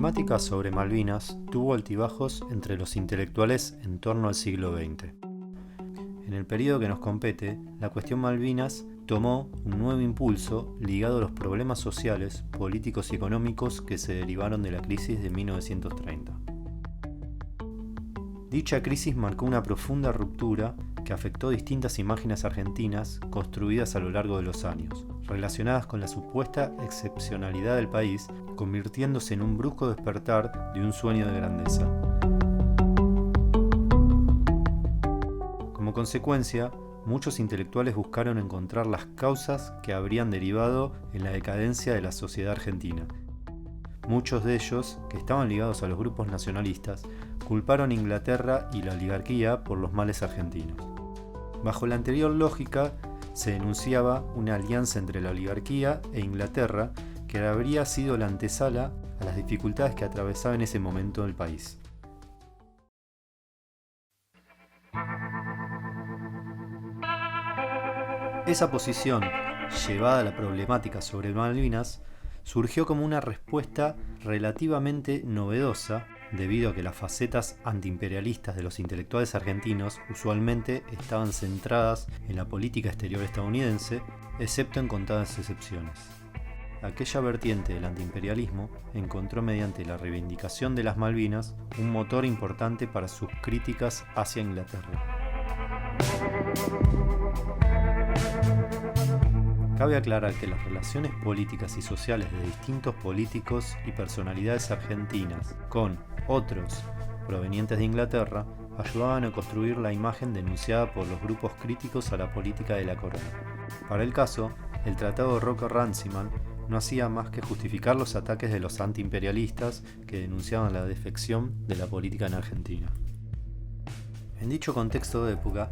problemática sobre Malvinas tuvo altibajos entre los intelectuales en torno al siglo XX. En el periodo que nos compete, la cuestión Malvinas tomó un nuevo impulso ligado a los problemas sociales, políticos y económicos que se derivaron de la crisis de 1930. Dicha crisis marcó una profunda ruptura que afectó distintas imágenes argentinas construidas a lo largo de los años, relacionadas con la supuesta excepcionalidad del país, convirtiéndose en un brusco despertar de un sueño de grandeza. Como consecuencia, muchos intelectuales buscaron encontrar las causas que habrían derivado en la decadencia de la sociedad argentina. Muchos de ellos, que estaban ligados a los grupos nacionalistas, culparon a Inglaterra y la oligarquía por los males argentinos. Bajo la anterior lógica, se denunciaba una alianza entre la oligarquía e Inglaterra que habría sido la antesala a las dificultades que atravesaba en ese momento el país. Esa posición, llevada a la problemática sobre Malvinas, surgió como una respuesta relativamente novedosa debido a que las facetas antiimperialistas de los intelectuales argentinos usualmente estaban centradas en la política exterior estadounidense, excepto en contadas excepciones. Aquella vertiente del antiimperialismo encontró mediante la reivindicación de las Malvinas un motor importante para sus críticas hacia Inglaterra. Cabe aclarar que las relaciones políticas y sociales de distintos políticos y personalidades argentinas con otros provenientes de Inglaterra ayudaban a construir la imagen denunciada por los grupos críticos a la política de la corona. Para el caso, el Tratado de Roker-Runciman no hacía más que justificar los ataques de los antiimperialistas que denunciaban la defección de la política en Argentina. En dicho contexto de época,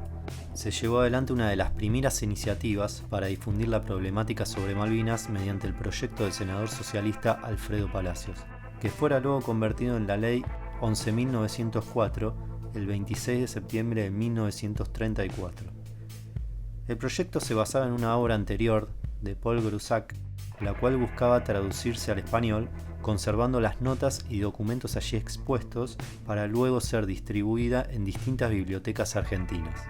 se llevó adelante una de las primeras iniciativas para difundir la problemática sobre Malvinas mediante el proyecto del senador socialista Alfredo Palacios, que fuera luego convertido en la Ley 11.904 el 26 de septiembre de 1934. El proyecto se basaba en una obra anterior de Paul Groussac, la cual buscaba traducirse al español, conservando las notas y documentos allí expuestos para luego ser distribuida en distintas bibliotecas argentinas.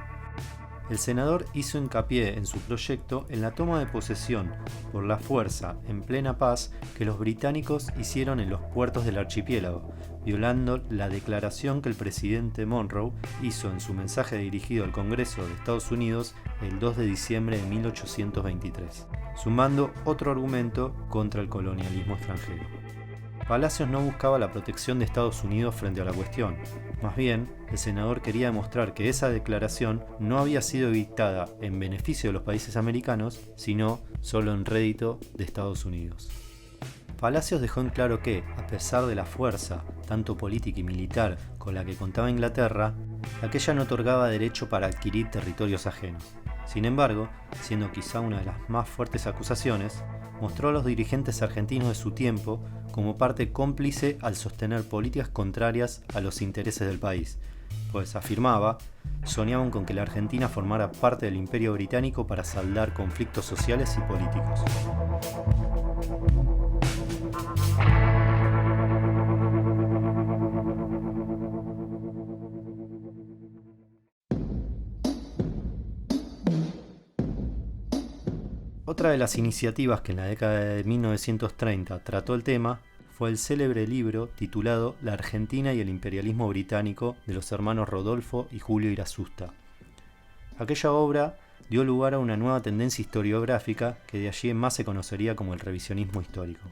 El senador hizo hincapié en su proyecto en la toma de posesión por la fuerza en plena paz que los británicos hicieron en los puertos del archipiélago, violando la declaración que el presidente Monroe hizo en su mensaje dirigido al Congreso de Estados Unidos el 2 de diciembre de 1823, sumando otro argumento contra el colonialismo extranjero. Palacios no buscaba la protección de Estados Unidos frente a la cuestión. Más bien, el senador quería demostrar que esa declaración no había sido dictada en beneficio de los países americanos, sino solo en rédito de Estados Unidos. Palacios dejó en claro que, a pesar de la fuerza, tanto política y militar, con la que contaba Inglaterra, aquella no otorgaba derecho para adquirir territorios ajenos. Sin embargo, siendo quizá una de las más fuertes acusaciones, mostró a los dirigentes argentinos de su tiempo como parte cómplice al sostener políticas contrarias a los intereses del país, pues afirmaba, soñaban con que la Argentina formara parte del Imperio Británico para saldar conflictos sociales y políticos. Otra de las iniciativas que en la década de 1930 trató el tema fue el célebre libro titulado La Argentina y el imperialismo británico de los hermanos Rodolfo y Julio Irazusta. Aquella obra dio lugar a una nueva tendencia historiográfica que de allí en más se conocería como el revisionismo histórico.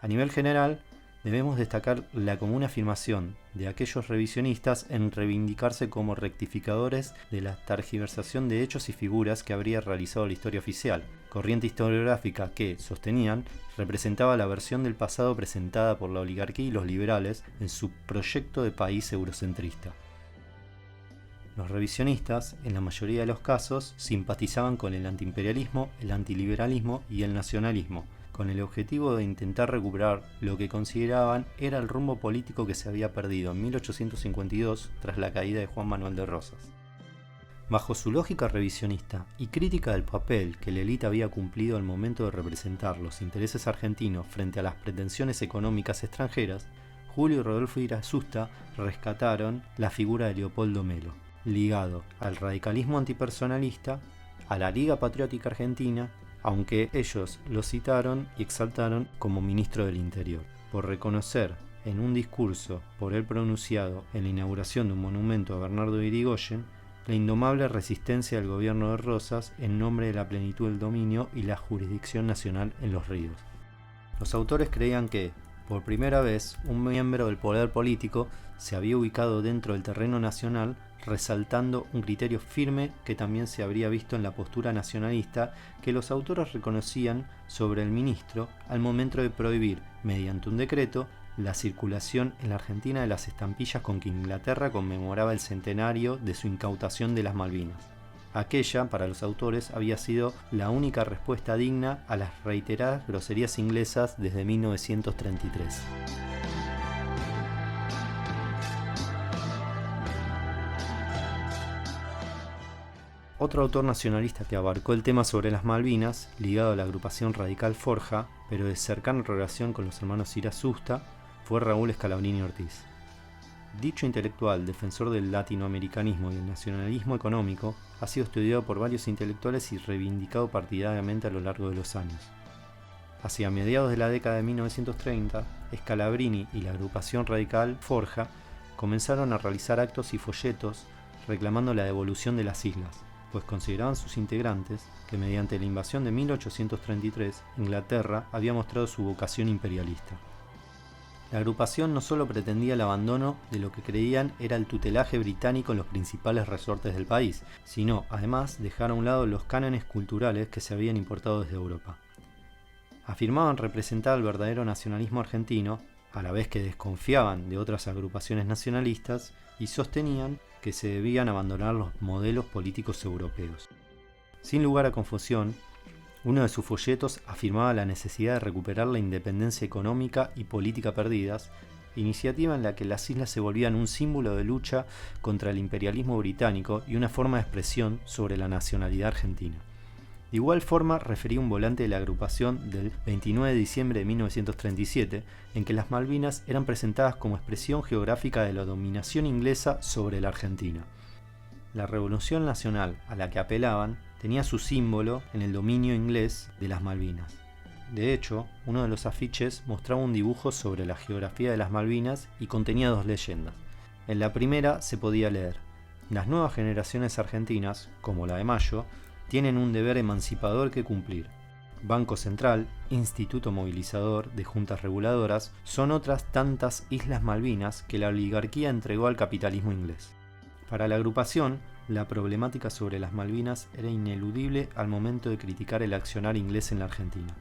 A nivel general, debemos destacar la común afirmación de aquellos revisionistas en reivindicarse como rectificadores de la tergiversación de hechos y figuras que habría realizado la historia oficial, corriente historiográfica que, sostenían, representaba la versión del pasado presentada por la oligarquía y los liberales en su proyecto de país eurocentrista. Los revisionistas, en la mayoría de los casos, simpatizaban con el antiimperialismo, el antiliberalismo y el nacionalismo, con el objetivo de intentar recuperar lo que consideraban era el rumbo político que se había perdido en 1852 tras la caída de Juan Manuel de Rosas. Bajo su lógica revisionista y crítica del papel que la élite había cumplido al momento de representar los intereses argentinos frente a las pretensiones económicas extranjeras, Julio y Rodolfo Irazusta rescataron la figura de Leopoldo Melo, ligado al radicalismo antipersonalista, a la Liga Patriótica Argentina, aunque ellos lo citaron y exaltaron como ministro del Interior, por reconocer en un discurso por él pronunciado en la inauguración de un monumento a Bernardo Irigoyen la indomable resistencia del gobierno de Rosas en nombre de la plenitud del dominio y la jurisdicción nacional en los ríos. Los autores creían que, por primera vez, un miembro del poder político se había ubicado dentro del terreno nacional, resaltando un criterio firme que también se habría visto en la postura nacionalista que los autores reconocían sobre el ministro al momento de prohibir, mediante un decreto, la circulación en la Argentina de las estampillas con que Inglaterra conmemoraba el centenario de su incautación de las Malvinas. Aquella, para los autores, había sido la única respuesta digna a las reiteradas groserías inglesas desde 1933. Otro autor nacionalista que abarcó el tema sobre las Malvinas, ligado a la agrupación radical Forja, pero de cercana relación con los hermanos Irazusta, fue Raúl Scalabrini Ortiz. Dicho intelectual, defensor del latinoamericanismo y el nacionalismo económico, ha sido estudiado por varios intelectuales y reivindicado partidariamente a lo largo de los años. Hacia mediados de la década de 1930, Scalabrini y la agrupación radical Forja comenzaron a realizar actos y folletos reclamando la devolución de las islas, pues consideraban sus integrantes que mediante la invasión de 1833, Inglaterra había mostrado su vocación imperialista. La agrupación no solo pretendía el abandono de lo que creían era el tutelaje británico en los principales resortes del país, sino, además, dejar a un lado los cánones culturales que se habían importado desde Europa. Afirmaban representar el verdadero nacionalismo argentino, a la vez que desconfiaban de otras agrupaciones nacionalistas y sostenían que se debían abandonar los modelos políticos europeos. Sin lugar a confusión, uno de sus folletos afirmaba la necesidad de recuperar la independencia económica y política perdidas, iniciativa en la que las islas se volvían un símbolo de lucha contra el imperialismo británico y una forma de expresión sobre la nacionalidad argentina. De igual forma, refería un volante de la agrupación del 29 de diciembre de 1937, en que las Malvinas eran presentadas como expresión geográfica de la dominación inglesa sobre la Argentina. La revolución nacional a la que apelaban tenía su símbolo en el dominio inglés de las Malvinas. De hecho, uno de los afiches mostraba un dibujo sobre la geografía de las Malvinas y contenía dos leyendas. En la primera se podía leer: las nuevas generaciones argentinas, como la de Mayo, tienen un deber emancipador que cumplir. Banco Central, Instituto Movilizador de Juntas Reguladoras, son otras tantas Islas Malvinas que la oligarquía entregó al capitalismo inglés. Para la agrupación, la problemática sobre las Malvinas era ineludible al momento de criticar el accionar inglés en la Argentina.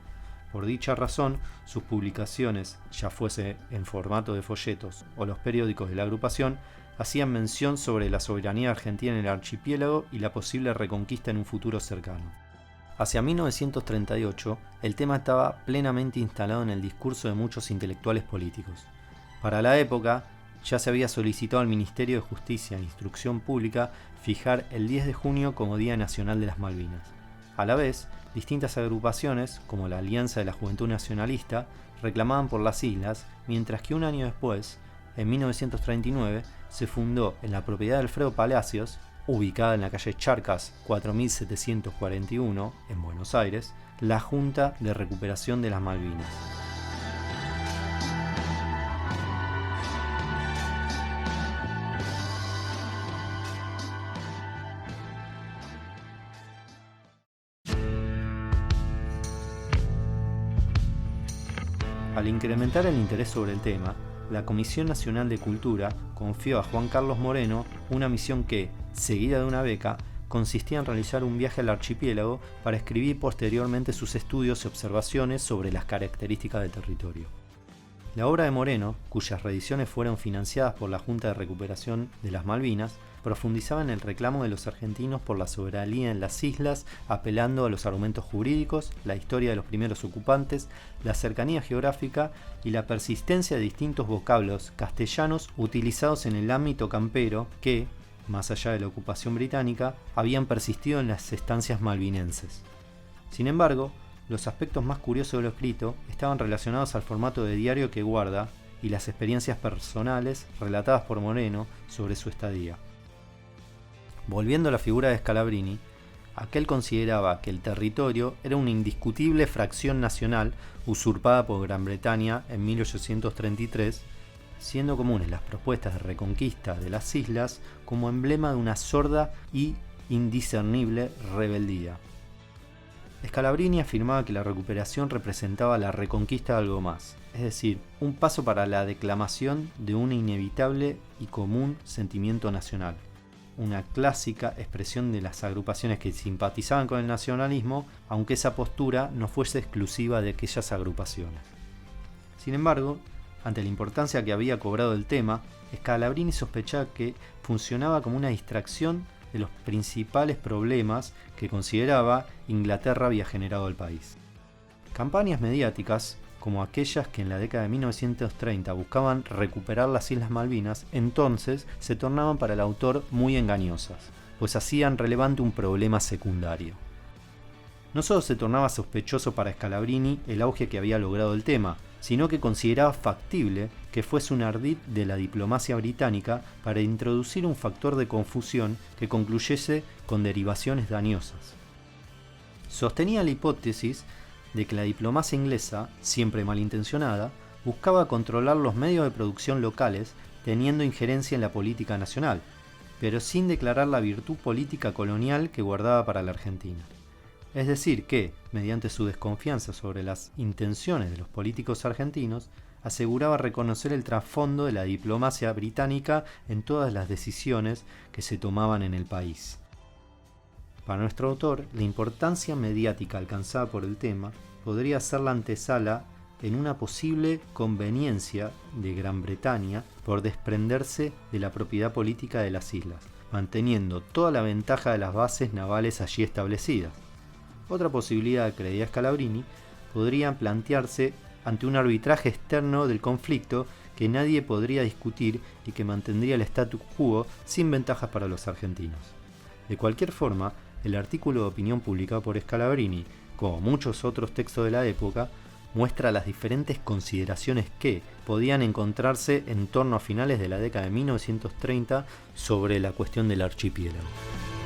Por dicha razón, sus publicaciones, ya fuese en formato de folletos o los periódicos de la agrupación, hacían mención sobre la soberanía argentina en el archipiélago y la posible reconquista en un futuro cercano. Hacia 1938, el tema estaba plenamente instalado en el discurso de muchos intelectuales políticos. Para la época, ya se había solicitado al Ministerio de Justicia e Instrucción Pública fijar el 10 de junio como Día Nacional de las Malvinas. A la vez, distintas agrupaciones, como la Alianza de la Juventud Nacionalista, reclamaban por las islas, mientras que un año después, en 1939, se fundó en la propiedad de Alfredo Palacios, ubicada en la calle Charcas 4741, en Buenos Aires, la Junta de Recuperación de las Malvinas. Al incrementar el interés sobre el tema, la Comisión Nacional de Cultura confió a Juan Carlos Moreno una misión que, seguida de una beca, consistía en realizar un viaje al archipiélago para escribir posteriormente sus estudios y observaciones sobre las características del territorio. La obra de Moreno, cuyas reediciones fueron financiadas por la Junta de Recuperación de las Malvinas, profundizaba en el reclamo de los argentinos por la soberanía en las islas, apelando a los argumentos jurídicos, la historia de los primeros ocupantes, la cercanía geográfica y la persistencia de distintos vocablos castellanos utilizados en el ámbito campero que, más allá de la ocupación británica, habían persistido en las estancias malvinenses. Sin embargo, los aspectos más curiosos de lo escrito estaban relacionados al formato de diario que guarda y las experiencias personales relatadas por Moreno sobre su estadía. Volviendo a la figura de Scalabrini, aquel consideraba que el territorio era una indiscutible fracción nacional usurpada por Gran Bretaña en 1833, siendo comunes las propuestas de reconquista de las islas como emblema de una sorda y indiscernible rebeldía. Scalabrini afirmaba que la recuperación representaba la reconquista de algo más, es decir, un paso para la declamación de un inevitable y común sentimiento nacional, una clásica expresión de las agrupaciones que simpatizaban con el nacionalismo, aunque esa postura no fuese exclusiva de aquellas agrupaciones. Sin embargo, ante la importancia que había cobrado el tema, Scalabrini sospechaba que funcionaba como una distracción de los principales problemas que consideraba Inglaterra había generado el país. Campañas mediáticas, como aquellas que en la década de 1930 buscaban recuperar las Islas Malvinas, entonces se tornaban para el autor muy engañosas, pues hacían relevante un problema secundario. No solo se tornaba sospechoso para Scalabrini el auge que había logrado el tema, sino que consideraba factible que fuese un ardid de la diplomacia británica para introducir un factor de confusión que concluyese con derivaciones dañosas. Sostenía la hipótesis de que la diplomacia inglesa, siempre malintencionada, buscaba controlar los medios de producción locales teniendo injerencia en la política nacional, pero sin declarar la virtud política colonial que guardaba para la Argentina. Es decir que, mediante su desconfianza sobre las intenciones de los políticos argentinos, aseguraba reconocer el trasfondo de la diplomacia británica en todas las decisiones que se tomaban en el país. Para nuestro autor, la importancia mediática alcanzada por el tema podría ser la antesala en una posible conveniencia de Gran Bretaña por desprenderse de la propiedad política de las islas, manteniendo toda la ventaja de las bases navales allí establecidas. Otra posibilidad, creía Scalabrini, podría plantearse ante un arbitraje externo del conflicto que nadie podría discutir y que mantendría el status quo sin ventajas para los argentinos. De cualquier forma, el artículo de opinión publicado por Scalabrini, como muchos otros textos de la época, muestra las diferentes consideraciones que podían encontrarse en torno a finales de la década de 1930 sobre la cuestión del archipiélago.